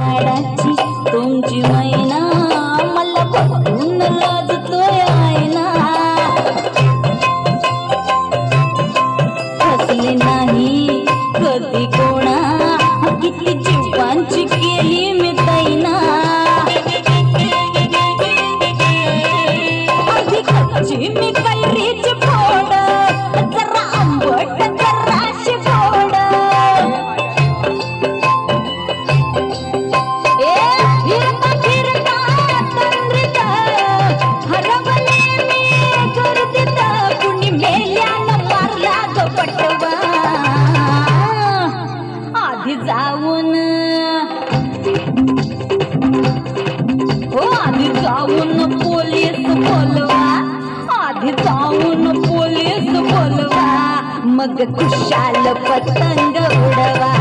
झाडाची तुमची मैना मला बघून लाजतोय आईना हसले नाही कधी कोणा किती जीवांची केली मी तैना आधी कच्ची मी कैरीच फोड जरा आंबट जराशी फोड फिरता फिरता तंद्रीत हरवले मी गर्दीत कुणी मेल्यानं मारला ग पटवा आधी जाऊन पोलीस बोलवा आधी जाऊन पोलीस बोलवा मग खुशाल पतंग उडवा